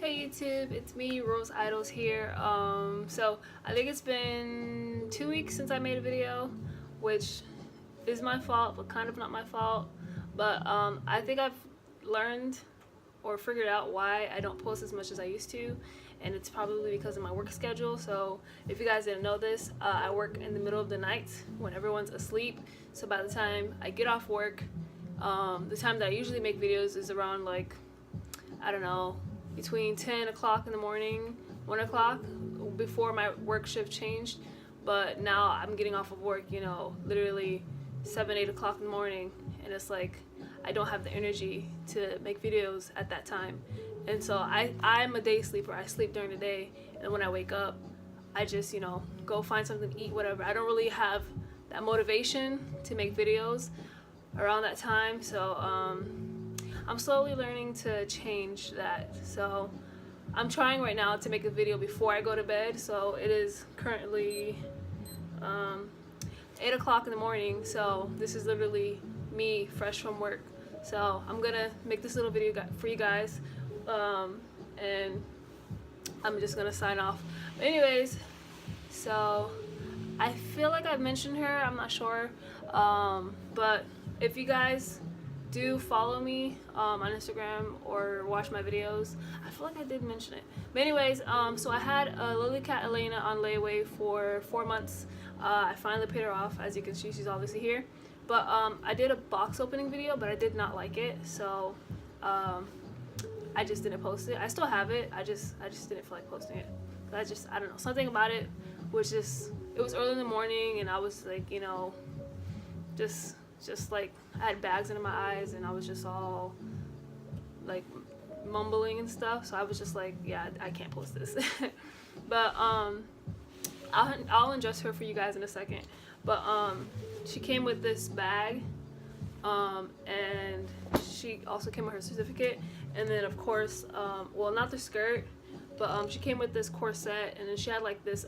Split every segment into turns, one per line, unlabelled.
Hey YouTube, it's me, Rose Idols here. So I think it's been 2 weeks since I made a video, which is my fault, but kind of not my fault. But I think I've learned or figured out why I don't post as much as I used to, and it's probably because of my work schedule. So if you guys didn't know this, I work in the middle of the night when everyone's asleep. So by the time I get off work, the time that I usually make videos is around, like, I don't know, between 10 o'clock in the morning, 1 o'clock, before my work shift changed. But now I'm getting off of work, literally 7, 8 o'clock in the morning, and it's like I don't have the energy to make videos at that time. And so I'm a day sleeper. I sleep during the day, and when I wake up, I just, go find something to eat, whatever. I don't really have that motivation to make videos around that time. So I'm slowly learning to change that. So I'm trying right now to make a video before I go to bed. So it is currently 8 o'clock in the morning. So this is literally me fresh from work. So I'm gonna make this little video for you guys, and I'm just gonna sign off. But anyways, so I feel like I've mentioned her, I'm not sure, but if you guys do follow me on Instagram or watch my videos, I feel like I did mention it. But anyways, so I had Lillycat Ellana on layaway for 4 months. I finally paid her off. As you can see, she's obviously here. But I did a box opening video, but I did not like it, so I just didn't post it. I still have it. I just didn't feel like posting it. I don't know, something about it was just, it was early in the morning, and I was like, just like I had bags under my eyes, and I was just all like mumbling and stuff. So I was just like, yeah, I can't post this. But I'll undress her for you guys in a second. But she came with this bag, and she also came with her certificate, and then of course, well, not the skirt, but she came with this corset, and then she had like this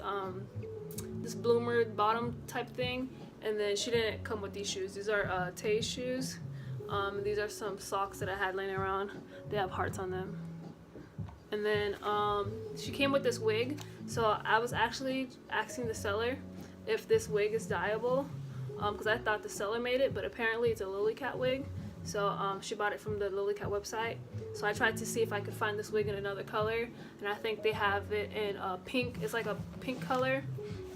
this bloomer bottom type thing. And then she didn't come with these shoes. These are Tay shoes. These are some socks that I had laying around. They have hearts on them. And then she came with this wig. So I was actually asking the seller if this wig is dyeable, because I thought the seller made it, but apparently it's a Lillycat wig. So she bought it from the Lillycat website. So I tried to see if I could find this wig in another color, and I think they have it in pink. It's like a pink color,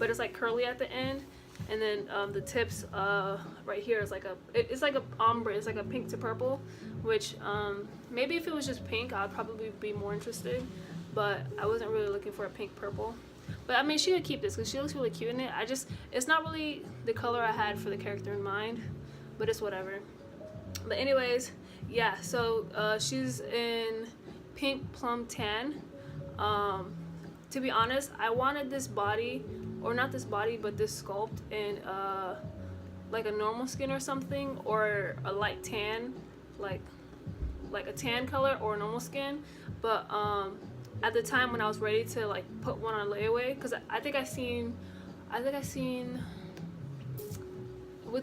but it's like curly at the end. And then the tips right here is like it's like a ombre. It's like a pink to purple, which maybe if it was just pink, I'd probably be more interested. But I wasn't really looking for a pink purple. But I mean, she could keep this because she looks really cute in it. It's not really the color I had for the character in mind, but it's whatever. But anyways, yeah. So she's in pink plum tan. To be honest, I wanted this body, or not this body, but this sculpt in like a normal skin or something, or a light tan, like a tan color or normal skin. But at the time when I was ready to like put one on layaway, because I think I seen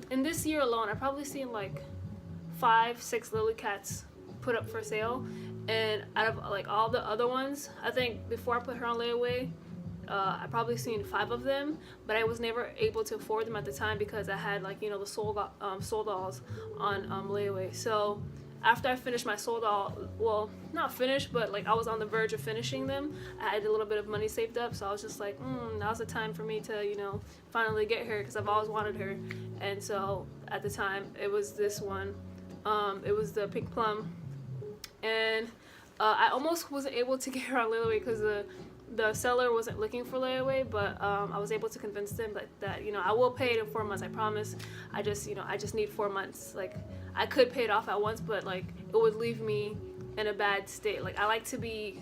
in this year alone, I probably seen like 5, 6 Lillycats put up for sale. And out of like all the other ones, I think before I put her on layaway, I probably seen 5 of them, but I was never able to afford them at the time because I had, like, the soul dolls on layaway. So after I finished my soul doll, well, not finished, but like I was on the verge of finishing them, I had a little bit of money saved up. So I was just like, now's the time for me to finally get her, because I've always wanted her. And so at the time it was this one. It was the pink plum, and I almost wasn't able to get her on layaway because the seller wasn't looking for layaway, but I was able to convince them that I will pay it in 4 months, I promise. I just need 4 months. Like, I could pay it off at once, but like it would leave me in a bad state. Like, I like to be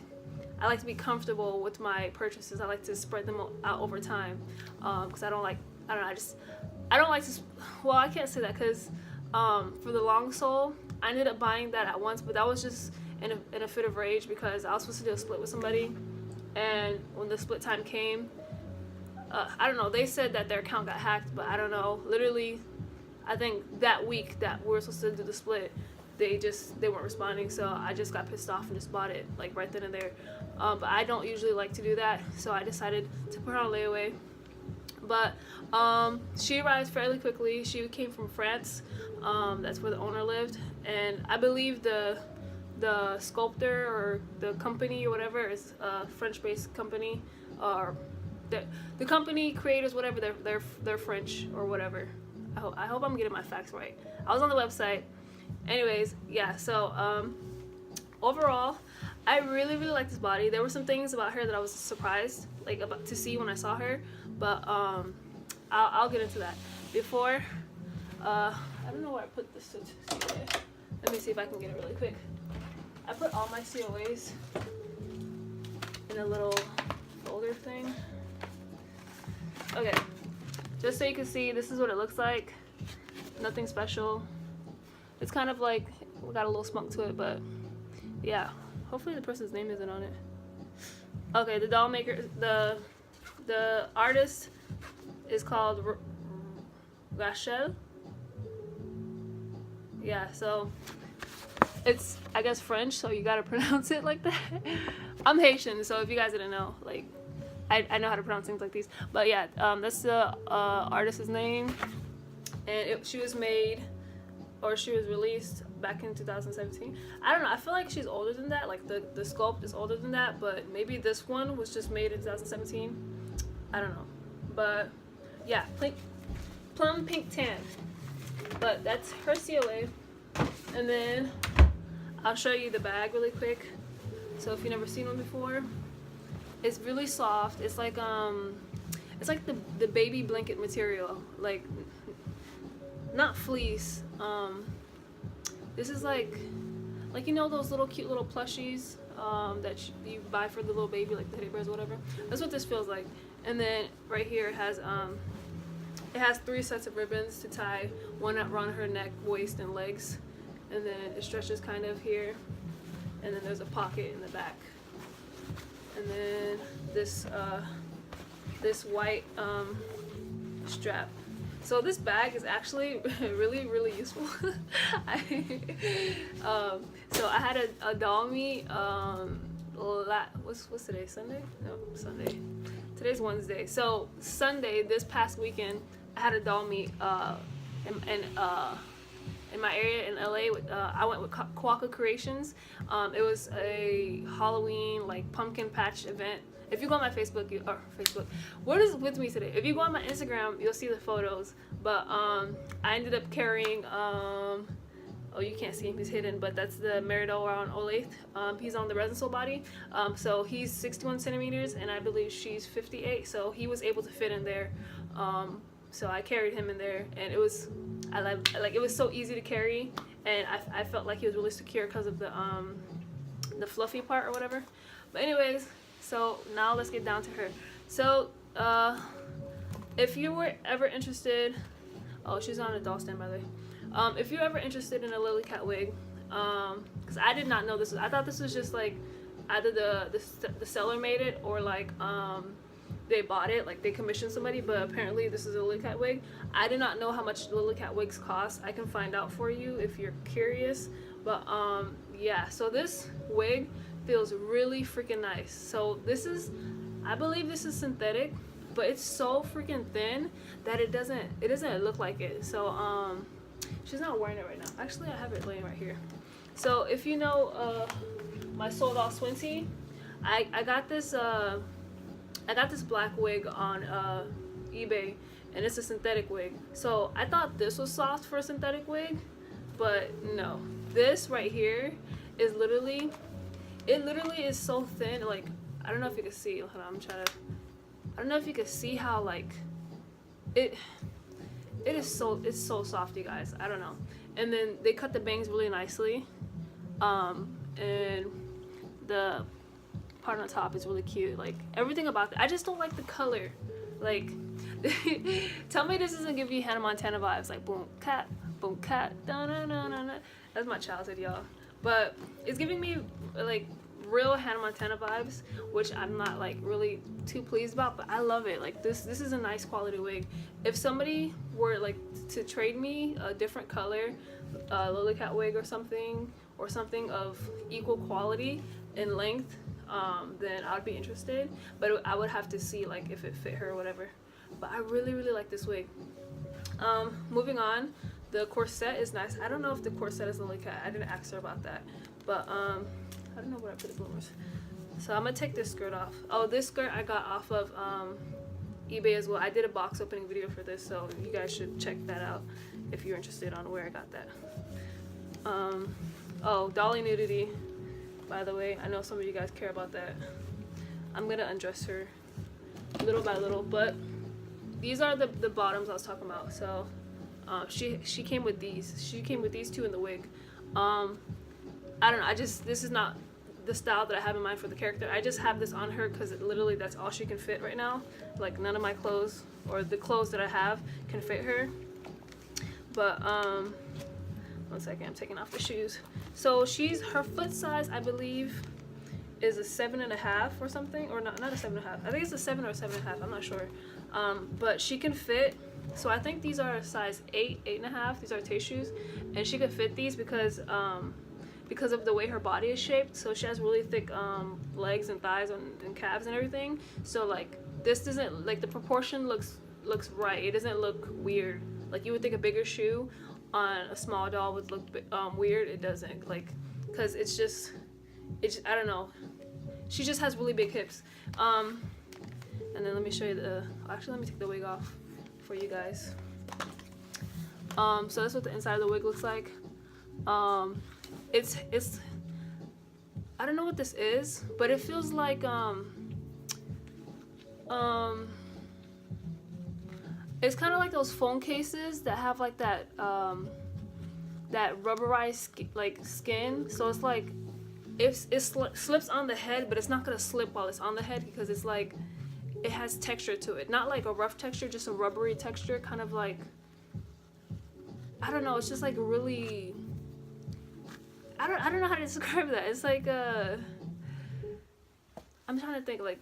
comfortable with my purchases. I like to spread them out over time, because I don't like to, well, I can't say that, because for the long sole, I ended up buying that at once, but that was just in a fit of rage because I was supposed to do a split with somebody, and when the split time came, I don't know, they said that their account got hacked, but I don't know, literally I think that week that we were supposed to do the split, they weren't responding, so I just got pissed off and just bought it like right then and there. But I don't usually like to do that, so I decided to put her on layaway. But she arrived fairly quickly. She came from France. That's where the owner lived, and I believe the sculptor or the company or whatever is a French-based company, or the company creators, whatever, they're French or whatever. I hope I'm getting my facts right. I was on the website. Anyways, yeah, so overall, I really like this body. There were some things about her that I was surprised about to see when I saw her, but I'll get into that. Before, I don't know where I put this COA. Let me see if I can get it really quick. I put all my COAs in a little folder thing. Okay, just so you can see, this is what it looks like. Nothing special. It's kind of like, got a little spunk to it, but yeah. Hopefully the person's name isn't on it. Okay, the doll maker, the artist is called Rachel. Yeah, so it's, I guess, French, so you gotta pronounce it like that. I'm Haitian, so if you guys didn't know, like, I know how to pronounce things like these. But yeah, that's the artist's name, and she was made, or she was released back in 2017. I don't know, I feel like she's older than that, like the sculpt is older than that, but maybe this one was just made in 2017. I don't know, but yeah, plum pink tan. But that's her COA. And then I'll show you the bag really quick. So if you've never seen one before, it's really soft. It's like the baby blanket material, like not fleece. This is like you know those little cute little plushies that you buy for the little baby, like the teddy bears or whatever. That's what this feels like. And then right here it has 3 sets of ribbons to tie, one around her neck, waist, and legs, and then it stretches kind of here, and then there's a pocket in the back, and then this white strap. So this bag is actually really useful. So I had a doll meet. What's today? Sunday? No, Sunday. Today's Wednesday. So Sunday, this past weekend, I had a doll meet in my area in LA. I went with Quaka Creations. It was a Halloween like pumpkin patch event. If you go on my Facebook, what is with me today? If you go on my Instagram, you'll see the photos. But I ended up carrying, oh, you can't see him, he's hidden, but that's the Meridol on Olathe. He's on the Resin Soul body. So he's 61 centimeters, and I believe she's 58. So he was able to fit in there. So I carried him in there, and it was, it was so easy to carry, and I felt like he was really secure because of the fluffy part or whatever. But anyways, so now let's get down to her. So if you were ever interested, oh, she's on a doll stand by the way. If you're ever interested in a Lillycat wig, because I did not know this. I thought this was just like either the seller made it or like they bought it, like they commissioned somebody, but apparently this is a Lillycat wig. I did not know how much Lillycat wigs cost. I can find out for you if you're curious. But yeah, so this wig feels really freaking nice. So this is, I believe this is synthetic, but it's so freaking thin that it doesn't look like it. So she's not wearing it right now. Actually, I have it laying right here. So if you know my sold out Swinty, I got this black wig on eBay, and it's a synthetic wig. So I thought this was soft for a synthetic wig, but no. This right here is literally, it literally is so thin. Like, I don't know if you can see. Hold on, I don't know if you can see how like it's so soft, you guys. I don't know. And then they cut the bangs really nicely, and the part on top is really cute. Like everything about it. I just don't like the color. Like tell me this doesn't give you Hannah Montana vibes, like boom cat, da na na na na. That's my childhood, y'all. But it's giving me like real Hannah Montana vibes, which I'm not like really too pleased about, but I love it. Like this is a nice quality wig. If somebody were like to trade me a different color Lillycat wig or something of equal quality and length, then I'd be interested, but I would have to see like if it fit her or whatever. But I really like this wig. Moving on, the corset is nice. I don't know if the corset is Lillycat. I didn't ask her about that, but I don't know where I put the bloomers. So I'm gonna take this skirt off. Oh, this skirt I got off of eBay as well. I did a box opening video for this, so you guys should check that out if you're interested on where I got that. Oh, Dolly nudity, by the way. I know some of you guys care about that. I'm gonna undress her little by little, but these are the bottoms I was talking about. So she came with these. She came with these two in the wig. I don't know. This is not the style that I have in mind for the character. I just have this on her because literally that's all she can fit right now. Like none of my clothes or the clothes that I have can fit her. But 1 second, I'm taking off the shoes. So her foot size, I believe, is a 7.5 or something, or not a 7.5. I think it's a 7 or a 7.5. I'm not sure. But she can fit. So I think these are size 8, 8.5. These are taste shoes, and she could fit these because of the way her body is shaped. So she has really thick legs and thighs and calves and everything. So like this doesn't, like, the proportion looks right. It doesn't look weird. Like you would think a bigger shoe on a small doll would look weird. It doesn't, like, because it's just I don't know. She just has really big hips. And then let me show you actually let me take the wig off for you guys. So that's what the inside of the wig looks like. It's I don't know what this is, but it feels like it's kind of like those phone cases that have like that rubberized skin. So it's like it slips on the head, but it's not gonna slip while it's on the head because it's like it has texture to it, not like a rough texture, just a rubbery texture, kind of like, I don't know, it's just like really, I don't know how to describe that. It's like I'm trying to think, like,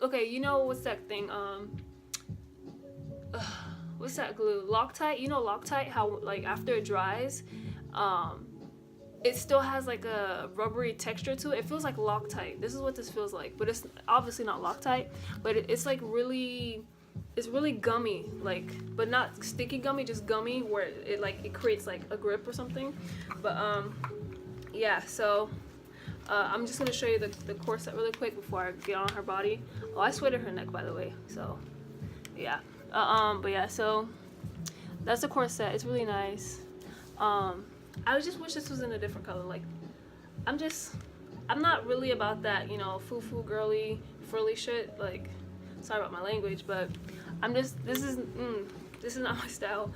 okay, you know what's that thing, what's that glue, Loctite? You know Loctite, how like after it dries, it still has like a rubbery texture to it. It feels like Loctite. This is what this feels like, but it's obviously not Loctite, but it's like really, it's really gummy, like, but not sticky gummy, just gummy where it creates like a grip or something. But yeah, so I'm just gonna show you the corset really quick before I get on her body. Oh, I sweated her neck, by the way. So yeah, but yeah, so that's the corset. It's really nice. I just wish this was in a different color. Like, I'm not really about that, you know, foo-foo girly frilly shit. Like, sorry about my language, but this is not my style.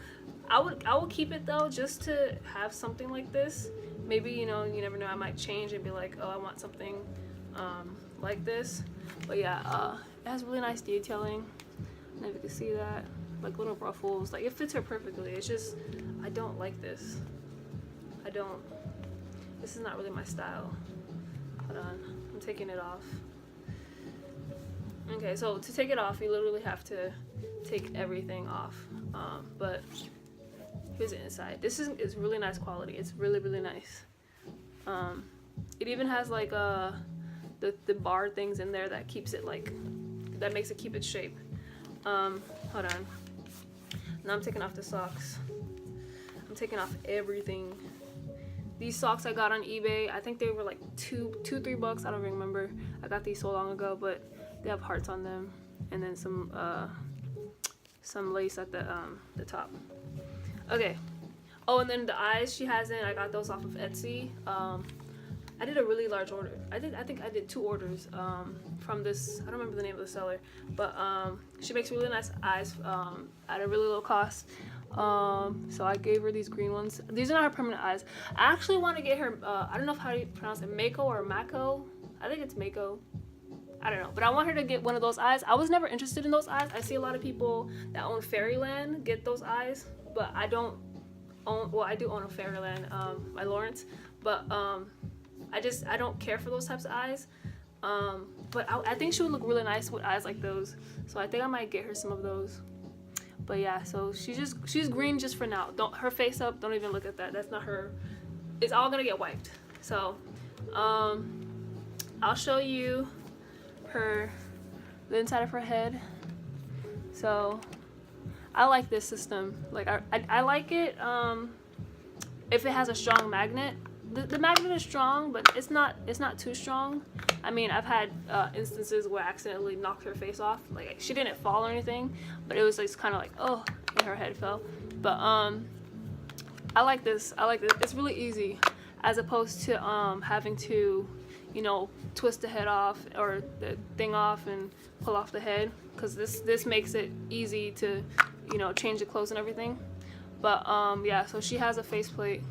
I would keep it though, just to have something like this. Maybe, you know, you never know, I might change and be like, oh, I want something like this. But yeah, it has really nice detailing. I don't know if you can see that, like little ruffles. Like, it fits her perfectly. It's just, I don't like this. This is not really my style. Hold on, I'm taking it off. Okay, so to take it off, you literally have to take everything off. But here's the inside. It's really nice quality. It's really nice. It even has like the bar things in there that keeps it that makes it keep its shape. Hold on. Now I'm taking off the socks. I'm taking off everything. These socks I got on eBay, I think they were like $2-3 bucks. I don't remember. I got these so long ago, but they have hearts on them, and then some lace at the top. Okay. Oh, and then the eyes she has in, I got those off of Etsy. I did a really large order. I think I did 2 orders from this. I don't remember the name of the seller, but she makes really nice eyes at a really low cost. So I gave her these green ones. These are not her permanent eyes. I actually want to get her, I don't know how you pronounce it, Mako or Mako. I think it's Mako. I don't know, but I want her to get one of those eyes. I was never interested in those eyes. I see a lot of people that own Fairyland get those eyes, but I don't own, well, I do own a Fairyland, by Lawrence, but I don't care for those types of eyes. But I think she would look really nice with eyes like those. So I think I might get her some of those. But yeah, so she's green just for now. Don't her face up. Don't even look at that. That's not her. It's all gonna get wiped. So I'll show you the inside of her head. So I like this system. Like I like it if it has a strong magnet. The magnet is strong, but it's not too strong. I mean, I've had instances where I accidentally knocked her face off. Like, she didn't fall or anything, but it was like kind of like, oh, and her head fell. But I like this. It's really easy, as opposed to having to, you know, twist the head off or the thing off and pull off the head, because this makes it easy to, you know, change the clothes and everything. But yeah, so she has a faceplate.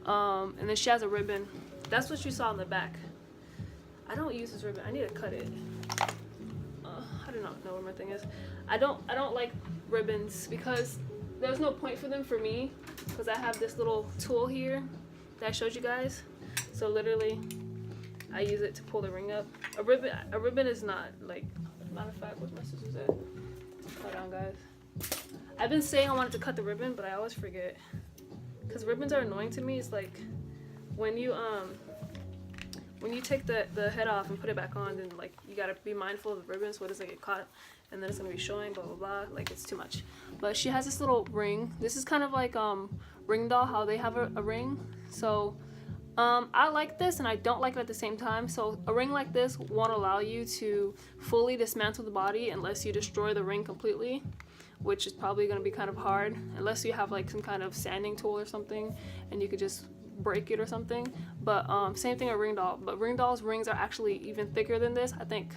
And then she has a ribbon. That's what you saw in the back. I don't use this ribbon. I need to cut it. I do not know where my thing is. I don't like ribbons because there's no point for them for me, because I have this little tool here that I showed you guys. So literally, I use it to pull the ring up. A ribbon is not, like, matter of fact, where's my scissors at? Hold on, guys. I've been saying I wanted to cut the ribbon, but I always forget. Because ribbons are annoying to me. It's like when you take the head off and put it back on, then like you gotta be mindful of the ribbon so it doesn't get caught, and then it's gonna be showing, blah blah blah. Like, it's too much. But she has this little ring. This is kind of like ring doll, how they have a ring. So I like this and I don't like it at the same time. So a ring like this won't allow you to fully dismantle the body unless you destroy the ring completely, which is probably going to be kind of hard unless you have like some kind of sanding tool or something and you could just break it or something. But same thing with ring doll, but ring doll's rings are actually even thicker than this. I think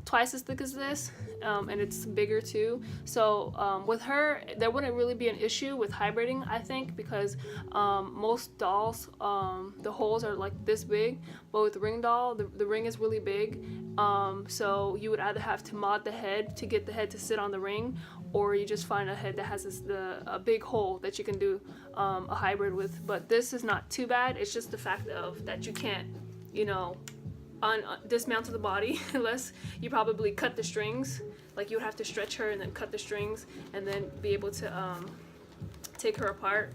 twice as thick as this, and it's bigger too. So with her, there wouldn't really be an issue with hybriding, I think, because most dolls, the holes are like this big, but with the ring doll, the ring is really big. So you would either have to mod the head to get the head to sit on the ring, or you just find a head that has a big hole that you can do a hybrid with. But this is not too bad. It's just the fact of that you can't, you know, dismantle the body unless you probably cut the strings. Like, you would have to stretch her and then cut the strings and then be able to take her apart,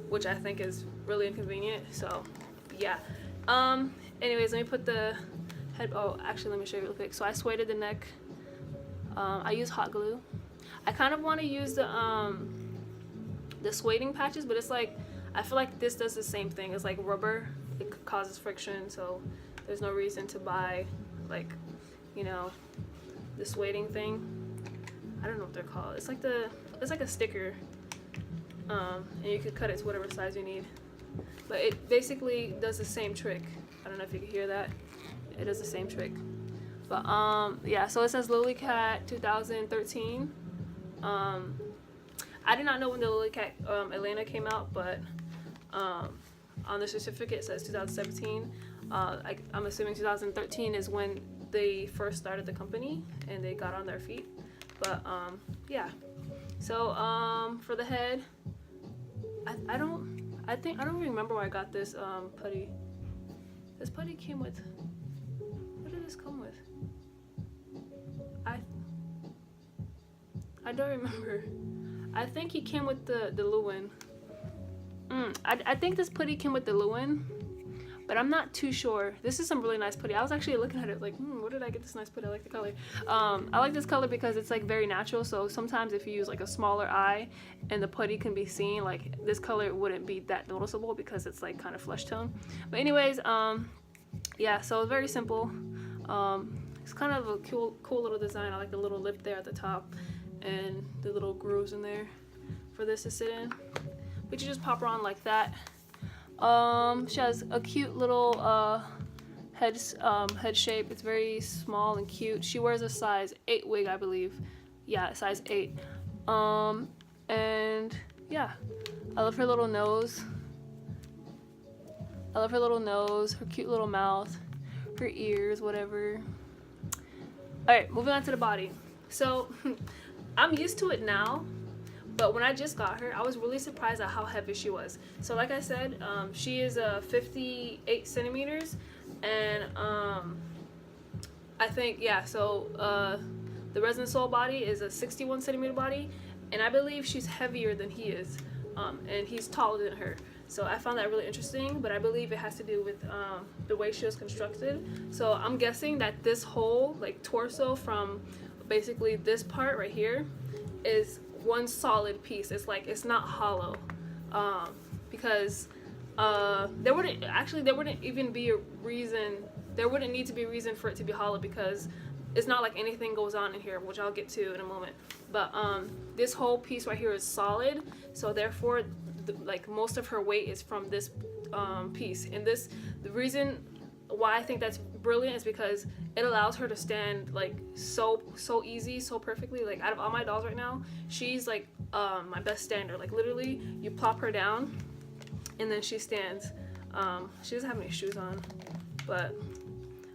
which I think is really inconvenient. So yeah, anyways, let me put the head. Oh, actually, let me show you real quick. So I sueded the neck. I use hot glue. I kind of want to use the sueding patches, but it's like, I feel like this does the same thing. It's like rubber. It causes friction, so there's no reason to buy, like, you know, the sueding thing. I don't know what they're called. It's like a sticker, and you could cut it to whatever size you need. But it basically does the same trick. I don't know if you can hear that. It does the same trick. But yeah. So it says Lillycat 2013. I did not know when the Lillycat Ellana came out, but on the certificate it says 2017. I'm assuming 2013 is when they first started the company and they got on their feet. But yeah. So for the head, I don't remember where I got this putty. This putty came with, what did this come with? I don't remember. I think he came with the Lewin. I think this putty came with the Lewin, but I'm not too sure. This is some really nice putty. I was actually looking at it like, where did I get this nice putty? I like the color. I like this color because it's like very natural. So sometimes if you use like a smaller eye and the putty can be seen, like this color wouldn't be that noticeable because it's like kind of flesh tone. But anyways, yeah, so it's very simple. It's kind of a cool little design. I like the little lip there at the top and the little grooves in there for this to sit in. But you just pop her on like that. She has a cute little head shape. It's very small and cute. She wears a size 8 wig, I believe. Yeah, size 8. And yeah, I love her little nose. Her cute little mouth, her ears, whatever. Alright, moving on to the body. So I'm used to it now, But when I just got her, I was really surprised at how heavy she was. So like I said, she is 58 centimeters, and I think, yeah, so the Resin Soul body is a 61 centimeter body, and I believe she's heavier than he is, and he's taller than her. So I found that really interesting, but I believe it has to do with the way she was constructed. So I'm guessing that this whole like torso from basically this part right here is one solid piece. It's like, it's not hollow, because there wouldn't even be a reason, there wouldn't need to be a reason for it to be hollow, because it's not like anything goes on in here, which I'll get to in a moment. But this whole piece right here is solid, so therefore like most of her weight is from this piece. And the reason why I think that's brilliant is because it allows her to stand like so easy, so perfectly. Like out of all my dolls right now, she's like my best stander. Like literally, you plop her down and then she stands. She doesn't have any shoes on, but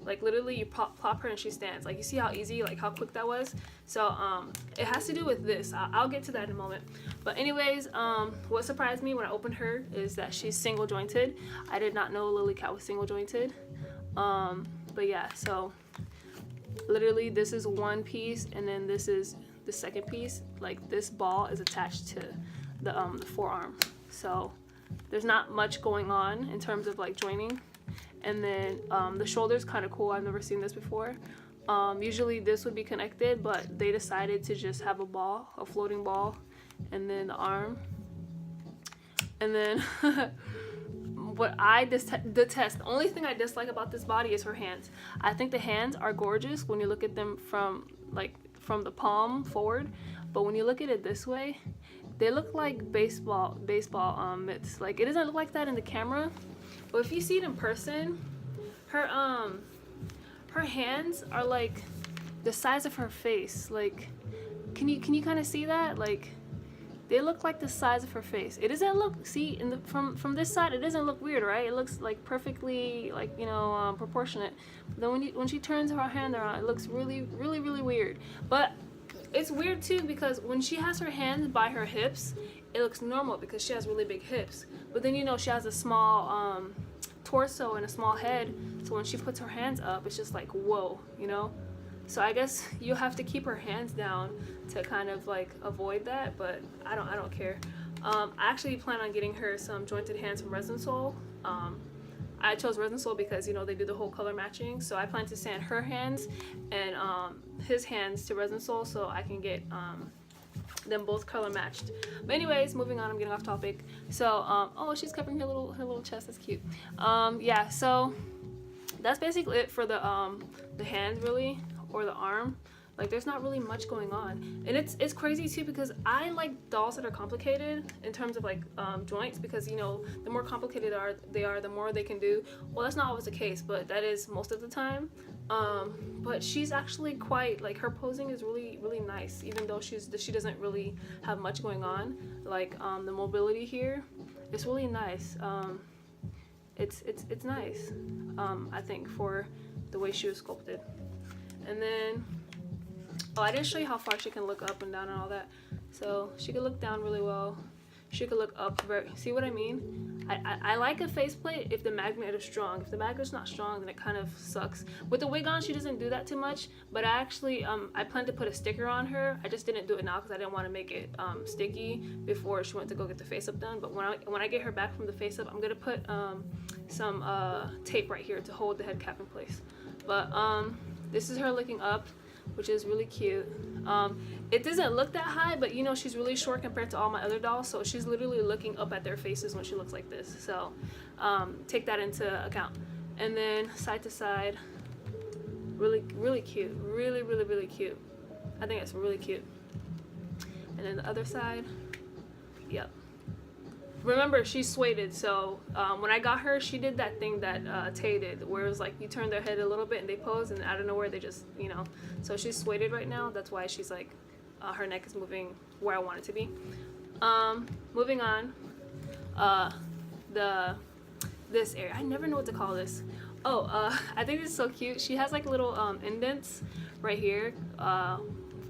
like literally you plop her and she stands. Like you see how easy, like how quick that was. So it has to do with this. I'll get to that in a moment. But anyways, what surprised me when I opened her is that she's single jointed. I did not know Lillycat was single jointed. But yeah, so literally this is one piece, and then this is the second piece. Like this ball is attached to the forearm. So there's not much going on in terms of like joining. And then the shoulder's kind of cool. I've never seen this before. Usually this would be connected, but they decided to just have a ball, a floating ball, and then the arm. And then what I detest, the only thing I dislike about this body is her hands. I think the hands are gorgeous when you look at them from the palm forward, but when you look at it this way, they look like baseball mitts. Like it doesn't look like that in the camera. But if you see it in person, her hands are like the size of her face. Like, can you kind of see that? Like, they look like the size of her face. It doesn't look, see, from this side, it doesn't look weird, right? It looks like perfectly, like, you know, proportionate. But then when she turns her hand around, it looks really weird. But it's weird too, because when she has her hands by her hips, it looks normal because she has really big hips. But then, you know, she has a small torso and a small head, so when she puts her hands up, it's just like, whoa, you know? So I guess you have to keep her hands down to kind of like avoid that, but I don't care. I actually plan on getting her some jointed hands from Resin Soul. I chose Resin Soul because, you know, they do the whole color matching, so I plan to sand her hands and his hands to Resin Soul so I can get them both color matched. But anyways, moving on, I'm getting off topic. So oh, she's covering her little chest. That's cute. Yeah, so that's basically it for the hand, really, or the arm. Like there's not really much going on, and it's crazy too, because I like dolls that are complicated in terms of like joints, because, you know, the more complicated they are, the more they can do. Well, that's not always the case, but that is most of the time. But she's actually quite, like, her posing is really nice, even though she doesn't really have much going on. Like the mobility here, it's really nice. It's nice, I think, for the way she was sculpted. And then, oh, I didn't show you how far she can look up and down and all that. So she can look down really well. She could look up see what I mean? I like a faceplate if the magnet is strong. If the magnet's not strong, then it kind of sucks. With the wig on, she doesn't do that too much, but I actually, I plan to put a sticker on her. I just didn't do it now because I didn't want to make it sticky before she went to go get the face up done. But when I get her back from the face up, I'm gonna put some tape right here to hold the head cap in place. But this is her looking up, which is really cute. It doesn't look that high, but, you know, she's really short compared to all my other dolls, so she's literally looking up at their faces when she looks like this. So take that into account. And then side to side, really cute, really cute. I think it's really cute. And then the other side, yep. Remember, she's suede, so when I got her, she did that thing that Tay did, where it was like you turn their head a little bit and they pose, and out of nowhere they just, you know. So she's suede right now. That's why she's like, her neck is moving where I want it to be. Moving on, this area, I never know what to call this. Oh, I think this is so cute. She has like little indents right here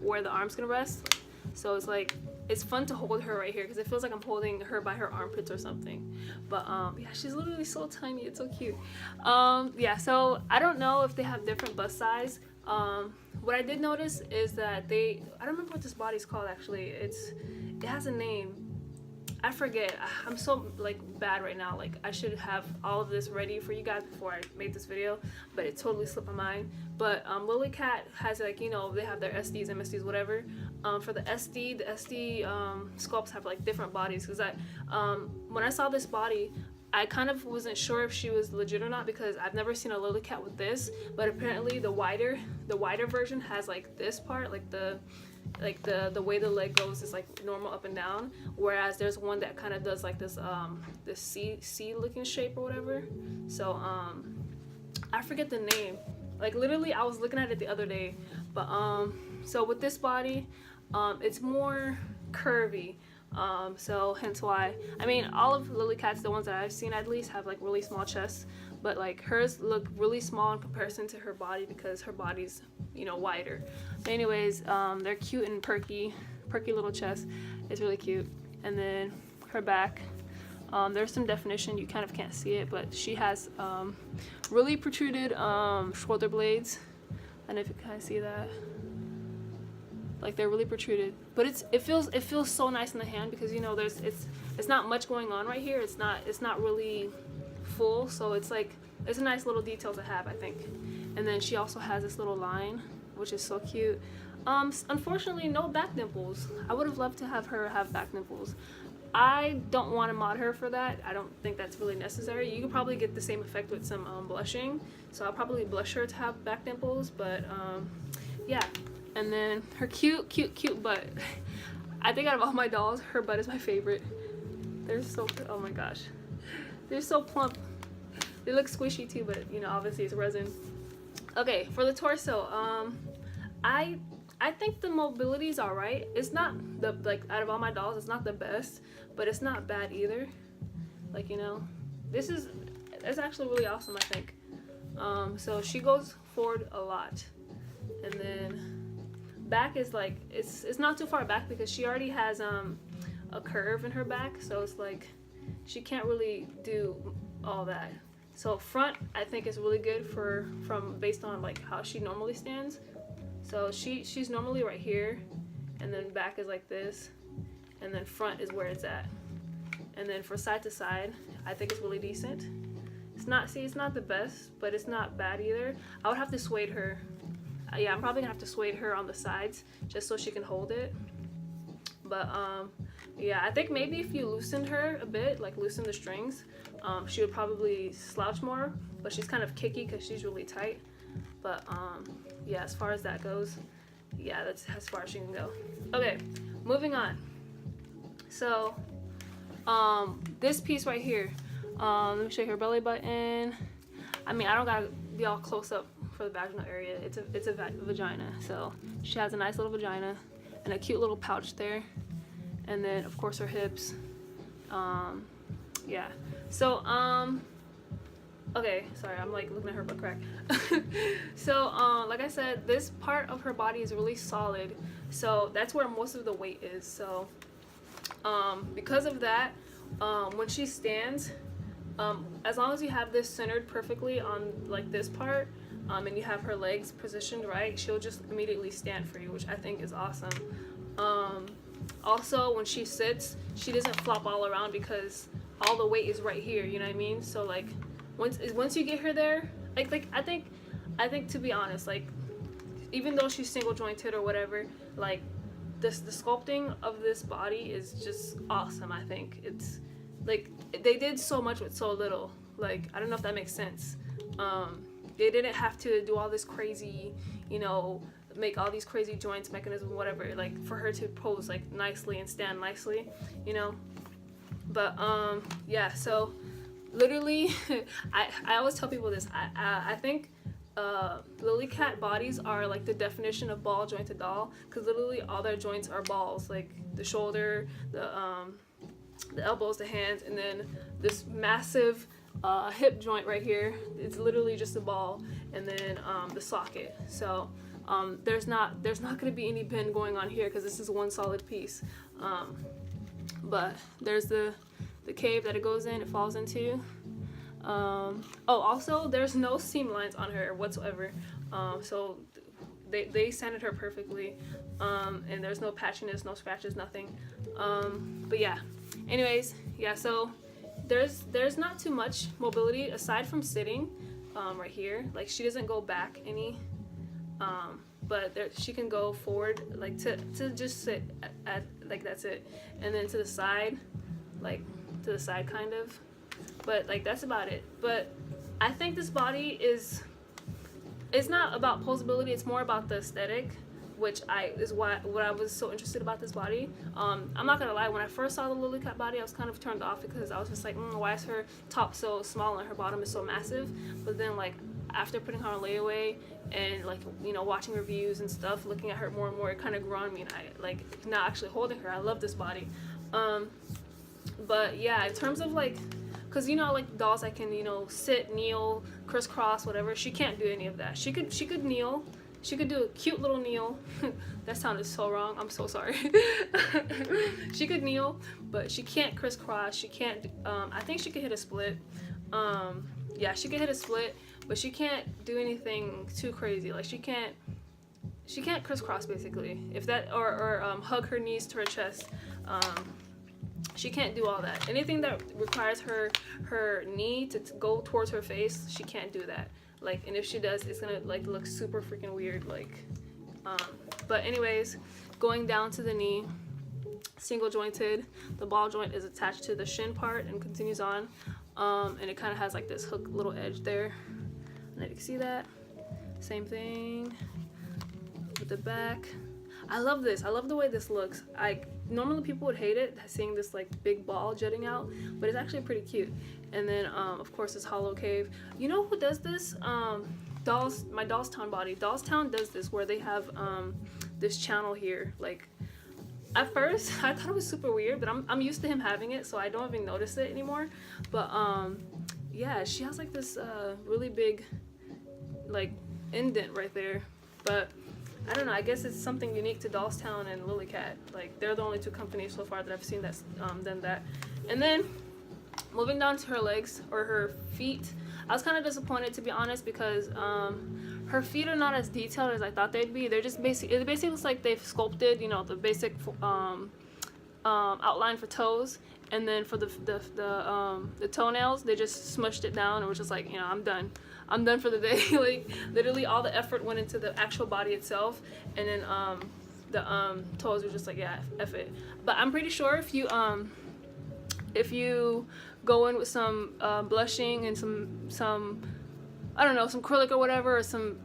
where the arm's gonna rest. So it's like it's fun to hold her right here because it feels like I'm holding her by her armpits or something. But yeah, she's literally so tiny. It's so cute. Yeah, so I don't know if they have different bust size. What I did notice is that I don't remember what this body's called actually. It has a name. I forget. I'm so like bad right now. Like I should have all of this ready for you guys before I made this video, but it totally slipped my mind. But Lillycat has, like, you know, they have their SDs, MSDs, whatever. For the SD sculpts have like different bodies. Because when I saw this body, I kind of wasn't sure if she was legit or not because I've never seen a Lillycat with this. But apparently the wider version has like this part, like the way the leg goes is like normal up and down, whereas there's one that kind of does like this C looking shape or whatever. So I forget the name. Like literally I was looking at it the other day. But so with this body, it's more curvy. So hence why, I mean, all of Lillycat's, the ones that I've seen at least, have like really small chests, but like hers look really small in comparison to her body because her body's, you know, wider. But anyways, they're cute and perky little chest. It's really cute. And then her back, there's some definition. You kind of can't see it, but she has really protruded shoulder blades. I don't know if you can see that. Like they're really protruded, but it feels so nice in the hand because, you know, it's not much going on right here. It's not really full, so it's like it's a nice little detail to have, I think. And then she also has this little line, which is so cute. Unfortunately, no back dimples. I would have loved to have her have back dimples. I don't want to mod her for that. I don't think that's really necessary. You could probably get the same effect with some blushing, so I'll probably blush her to have back dimples. But yeah. And then her cute butt. I think out of all my dolls, her butt is my favorite. They're so, oh my gosh. They're so plump. They look squishy too, but you know, obviously it's resin. Okay, for the torso, I think the mobility is alright. It's not like out of all my dolls, it's not the best, but it's not bad either. Like, you know, it's actually really awesome, I think. So she goes forward a lot. And then back is like, it's not too far back because she already has a curve in her back, so it's like she can't really do all that. So front, I think, is really good based on like how she normally stands. So she's normally right here, and then back is like this, and then front is where it's at. And then for side to side, I think it's really decent. It's not the best, but it's not bad either. I would have to suede her. Yeah, I'm probably gonna have to suede her on the sides just so she can hold it. But yeah, I think maybe if you loosened her a bit, like loosen the strings, she would probably slouch more. But she's kind of kicky because she's really tight. But yeah, as far as that goes, yeah, that's as far as she can go. Okay, moving on. So this piece right here, let me show you her belly button. I mean, I don't gotta be all close up for the vaginal area. It's a vagina, so she has a nice little vagina and a cute little pouch there. And then of course her hips. Yeah, so okay, sorry, I'm like looking at her butt crack. So like I said, this part of her body is really solid, so that's where most of the weight is. So because of that, when she stands, as long as you have this centered perfectly on like this part, and you have her legs positioned right, she'll just immediately stand for you, which I think is awesome. Also, when she sits, she doesn't flop all around because all the weight is right here, you know what I mean? So like once you get her there, like I think to be honest, like even though she's single jointed or whatever, like the sculpting of this body is just awesome. I think it's like they did so much with so little. Like, I don't know if that makes sense. They didn't have to do all this crazy, you know, make all these crazy joints, mechanism, whatever, like for her to pose like nicely and stand nicely, you know. But yeah, so literally I always tell people this. I think Lillycat bodies are like the definition of ball jointed doll, because literally all their joints are balls, like the shoulder, the elbows, the hands, and then this massive hip joint right here, it's literally just a ball, and then the socket. So there's not going to be any bend going on here because this is one solid piece. But there's the cave that it goes in, it falls into. Oh, also there's no seam lines on her whatsoever. So they sanded her perfectly, and there's no patchiness, no scratches, nothing. But yeah, anyways, yeah, so there's not too much mobility aside from sitting right here. Like, she doesn't go back any, but she can go forward, like to just sit at like, that's it, and then to the side, like to the side kind of, but like that's about it. But I think this body it's not about posability, it's more about the aesthetic, which is what I was so interested about this body. I'm not gonna lie, when I first saw the Lillycat body, I was kind of turned off because I was just like, why is her top so small and her bottom is so massive? But then, like, after putting her on layaway and, like, you know, watching reviews and stuff, looking at her more and more, it kind of grew on me, and I, like, now actually holding her, I love this body. But yeah, in terms of, like, because, you know, like dolls that can, you know, sit, kneel, crisscross, whatever, she can't do any of that. She could kneel. She could do a cute little kneel. That sounded so wrong. I'm so sorry. She could kneel, but she can't crisscross. She can't, I think she could hit a split. Yeah, she could hit a split, but she can't do anything too crazy. Like, she can't crisscross, basically. If that, or hug her knees to her chest. She can't do all that. Anything that requires her knee to go towards her face, she can't do that. Like, and if she does, it's gonna, like, look super freaking weird. Like, but anyways, going down to the knee, single jointed. The ball joint is attached to the shin part and continues on, and it kind of has like this hook little edge there. And if you can see that, same thing with the back. I love this. I love the way this looks. Normally people would hate it, seeing this like big ball jutting out, but it's actually pretty cute. And then of course this hollow cave. You know who does this? My Dollstown body. Dollstown does this where they have this channel here. Like, at first I thought it was super weird, but I'm used to him having it, so I don't even notice it anymore. But yeah, she has like this really big like indent right there. But I don't know, I guess it's something unique to Dollstown and Lillycat. Like, they're the only two companies so far that I've seen that's done that. And then moving down to her legs, or her feet, I was kind of disappointed, to be honest, because her feet are not as detailed as I thought they'd be. They're just it basically looks like they've sculpted, you know, the basic outline for toes, and then for the toenails, they just smushed it down and was just like, you know, I'm done for the day. Like, literally all the effort went into the actual body itself, and then the toes were just like, yeah, F it. But I'm pretty sure if you go in with some blushing and some I don't know, some acrylic or whatever, or some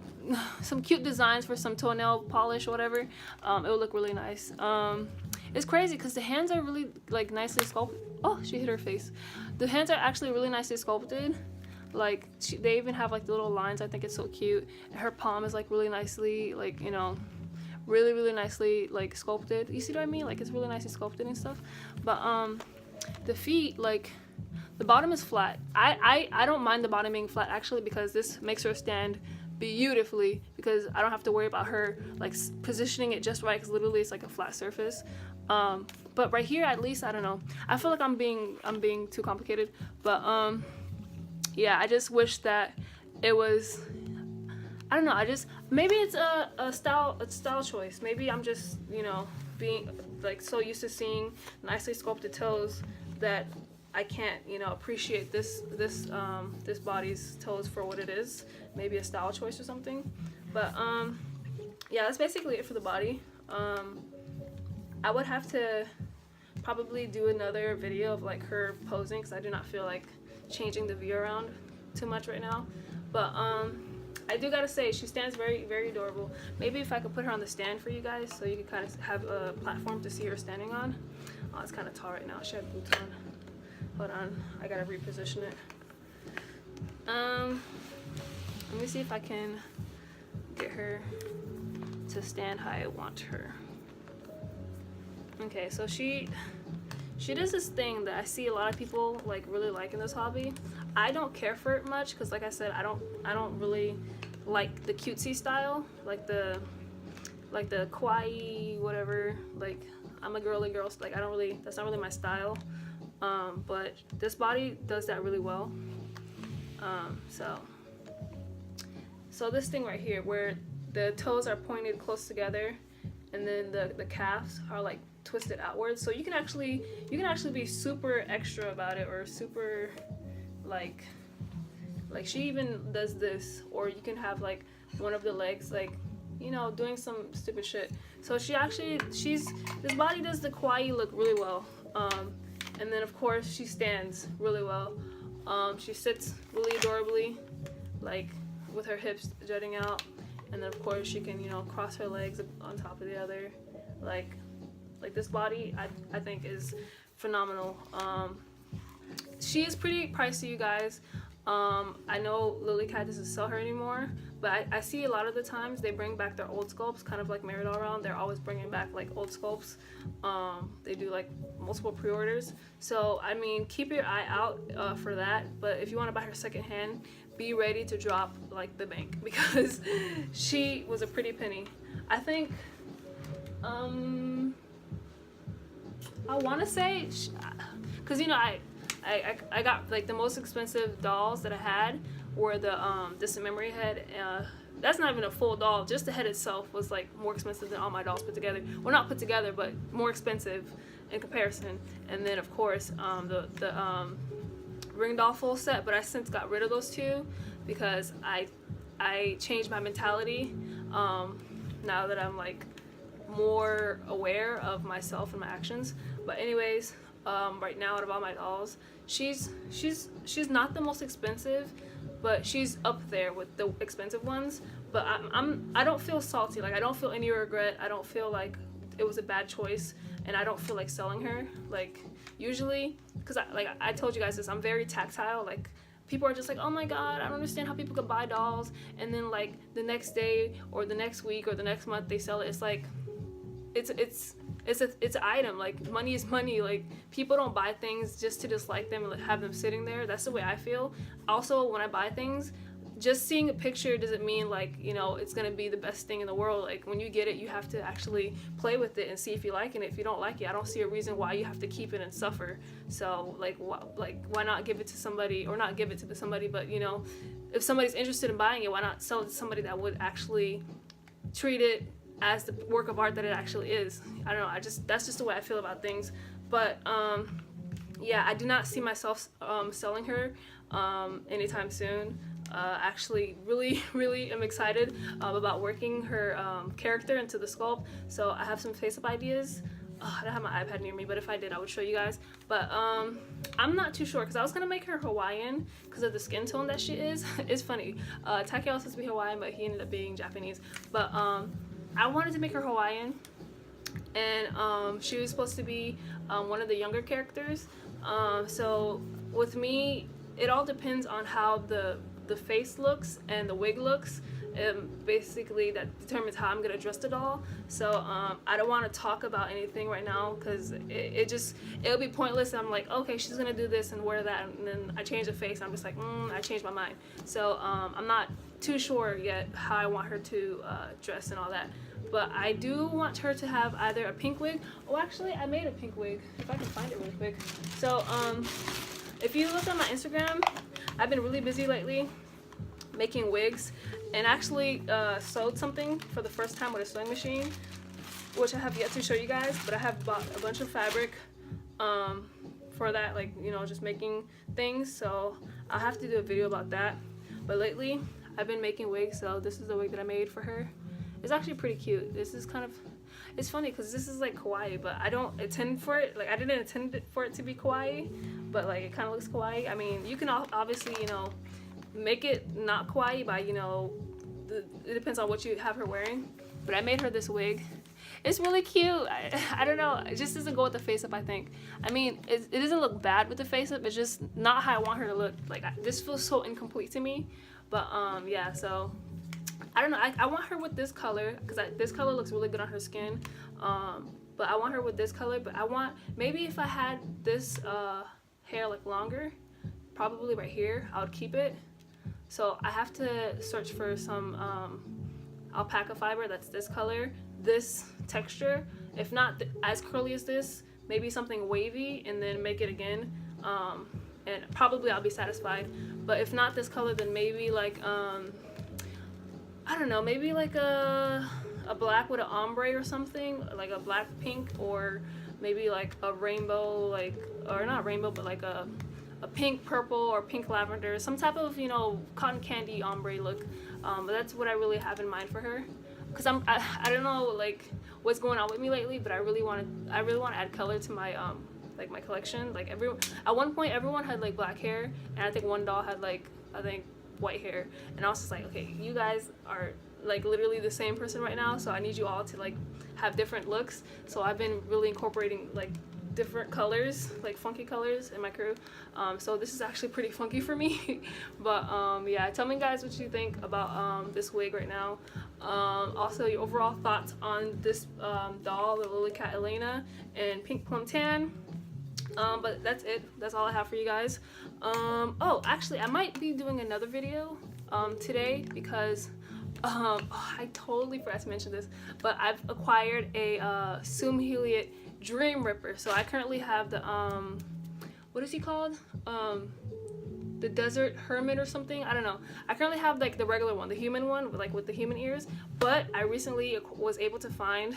cute designs for some toenail polish or whatever, it will look really nice. It's crazy because the hands are really like nicely sculpted. Oh, she hit her face. The hands are actually really nicely sculpted. Like, they even have like the little lines. I think it's so cute. And her palm is like really nicely, like, you know, really nicely like sculpted. You see what I mean? Like, it's really nicely sculpted and stuff. But the feet, like, the bottom is flat. I don't mind the bottom being flat, actually, because this makes her stand beautifully, because I don't have to worry about her like positioning it just right, because literally it's like a flat surface. But right here, at least, I don't know, I feel like I'm being too complicated. But yeah, I just wish that it was, I don't know, maybe it's a style choice. Maybe I'm just, you know, being like so used to seeing nicely sculpted toes that I can't, you know, appreciate this body's toes for what it is. Maybe a style choice or something. But yeah, that's basically it for the body. I would have to probably do another video of like her posing, because I do not feel like changing the view around too much right now. But I do gotta say, she stands very adorable. Maybe if I could put her on the stand for you guys, so you can kind of have a platform to see her standing on. Oh, it's kind of tall right now. She had boots on. Hold on, I gotta reposition it. Let me see if I can get her to stand how I want her. Okay, so she does this thing that I see a lot of people like really like in this hobby. I don't care for it much, because like I said, I don't really like the cutesy style, like the kawaii whatever. Like I'm a girly girl, so like I don't really, that's not really my style. But this body does that really well. So this thing right here where the toes are pointed close together and then the calves are like twisted outwards, so you can actually be super extra about it, or super like she even does this, or you can have like one of the legs like, you know, doing some stupid shit. So this body does the kawaii look really well. And then of course she stands really well. She sits really adorably, like with her hips jutting out, and then of course she can, you know, cross her legs on top of the other. Like this body I think is phenomenal. She is pretty pricey, you guys. I know Lillycat doesn't sell her anymore, but I see a lot of the times they bring back their old sculpts, kind of like Merritt All Around. They're always bringing back like old sculpts. They do like multiple pre-orders, so I mean, keep your eye out for that. But if you want to buy her secondhand, be ready to drop like the bank, because she was a pretty penny. I think I want to say, because you know I got like the most expensive dolls that I had were the distant memory head. That's not even a full doll, just the head itself was like more expensive than all my dolls put together. Well, not put together, but more expensive in comparison. And then of course the ring doll full set, but I since got rid of those two because I changed my mentality now that I'm like more aware of myself and my actions. But anyways, right now out of all my dolls, she's not the most expensive, but she's up there with the expensive ones. But I don't feel salty, like I don't feel any regret. I don't feel like it was a bad choice, and I don't feel like selling her. Like usually, because I told you guys this, I'm very tactile. Like people are just like, oh my god, I don't understand how people could buy dolls, and then like the next day or the next week or the next month they sell it. It's like it's an item. Like money is money. Like people don't buy things just to dislike them and like, have them sitting there. That's the way I feel. Also, when I buy things, just seeing a picture doesn't mean like, you know, it's gonna be the best thing in the world. Like when you get it, you have to actually play with it and see if you like it. If you don't like it, I don't see a reason why you have to keep it and suffer. So like why not give it to somebody, or not give it to somebody, but you know, if somebody's interested in buying it, why not sell it to somebody that would actually treat it as the work of art that it actually is. I don't know, that's just the way I feel about things. But yeah, I do not see myself selling her anytime soon. Actually really am excited about working her character into the sculpt. So I have some face-up ideas. I don't have my iPad near me, but if I did, I would show you guys. But I'm not too sure, because I was gonna make her Hawaiian because of the skin tone that she is. It's funny, Taki was supposed to be Hawaiian, but he ended up being Japanese. But I wanted to make her Hawaiian, and she was supposed to be one of the younger characters. So with me, it all depends on how the face looks and the wig looks. Basically that determines how I'm gonna dress the doll. So I don't want to talk about anything right now, because it'll be pointless. I'm like, okay, she's gonna do this and wear that, and then I change the face, I'm just like, I changed my mind. So I'm not too sure yet how I want her to dress and all that. But I do want her to have either a pink wig. Oh, actually, I made a pink wig, if I can find it really quick. So if you look on my Instagram, I've been really busy lately making wigs, and actually sewed something for the first time with a sewing machine, which I have yet to show you guys. But I have bought a bunch of fabric for that, like, you know, just making things. So I'll have to do a video about that. But lately I've been making wigs, so this is the wig that I made for her. It's actually pretty cute. This is kind of, it's funny because this is like kawaii, but I don't intend for it, like I didn't intend for it to be kawaii, but like it kind of looks kawaii. I mean, you can obviously, you know, make it not kawaii by, you know, it depends on what you have her wearing. But I made her this wig. It's really cute. I don't know, it just doesn't go with the face up, I think. I mean, it doesn't look bad with the face up, it's just not how I want her to look. Like this feels so incomplete to me. But yeah, so I don't know, I want her with this color, because this color looks really good on her skin. But I want her with this color. But I want, maybe if I had this hair like longer, probably right here, I would keep it. So I have to search for some alpaca fiber that's this color, this texture. If not as curly as this, maybe something wavy, and then make it again. And probably I'll be satisfied. But if not this color, then maybe like I don't know, maybe like a black with an ombre or something, like a black pink, or maybe like a rainbow, like, or not rainbow, but like a pink purple or pink lavender, some type of, you know, cotton candy ombre look. But that's what I really have in mind for her, because I don't know like what's going on with me lately, but I really want to add color to my like my collection. Like at one point everyone had like black hair, and I think one doll had like, I think, white hair, and I was just like, okay, you guys are like literally the same person right now, so I need you all to like have different looks. So I've been really incorporating like different colors, like funky colors in my crew. So this is actually pretty funky for me. But yeah, tell me guys what you think about this wig right now. Also your overall thoughts on this doll, the Lillycat Ellana in pink plum tan. But that's it. That's all I have for you guys. Oh, actually, I might be doing another video today, because I totally forgot to mention this, but I've acquired a Lillycat Dream Ripper. So I currently have the what is he called? The Desert Hermit or something. I don't know. I currently have like the regular one, the human one, with the human ears. But I recently was able to find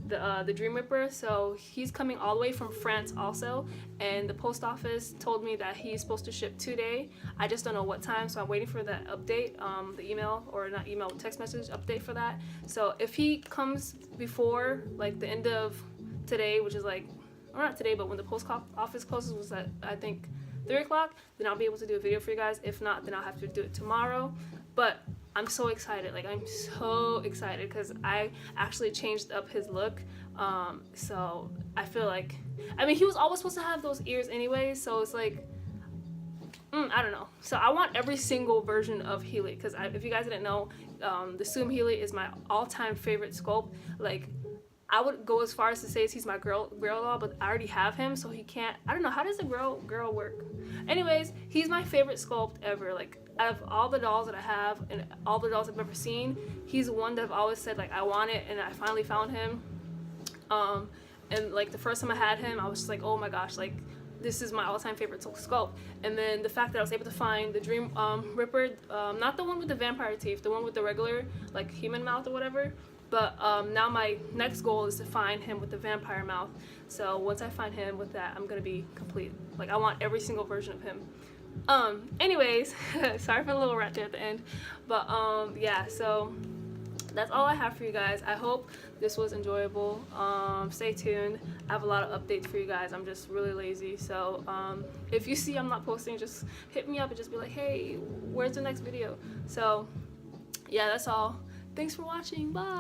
the Dream Ripper. So he's coming all the way from France also, and the post office told me that he's supposed to ship today. I just don't know what time, so I'm waiting for that update, the email, or not email, text message update for that. So if he comes before like the end of today, which is like, or not today, but when the post office closes, was at I think 3 o'clock, then I'll be able to do a video for you guys. If not, then I'll have to do it tomorrow. But I'm so excited, like I'm so excited, because I actually changed up his look. So I feel like, I mean, he was always supposed to have those ears anyway, so it's like, I don't know. So I want every single version of Healy, because if you guys didn't know, the Zoom Healy is my all-time favorite sculpt. Like, I would go as far as to say he's my girl doll, but I already have him, so he can't. I don't know, how does a girl work? Anyways, he's my favorite sculpt ever. Like, out of all the dolls that I have and all the dolls I've ever seen, he's one that I've always said like I want it, and I finally found him. And like the first time I had him, I was just like, oh my gosh, like this is my all-time favorite sculpt. And then the fact that I was able to find the Dream Ripper, not the one with the vampire teeth, the one with the regular like human mouth or whatever. But now my next goal is to find him with the vampire mouth. So once I find him with that, I'm gonna be complete. Like, I want every single version of him. Anyways, sorry for the little rant there at the end. But yeah, so that's all I have for you guys. I hope this was enjoyable. Stay tuned. I have a lot of updates for you guys. I'm just really lazy. So if you see I'm not posting, just hit me up and just be like, hey, where's the next video? So yeah, that's all. Thanks for watching. Bye.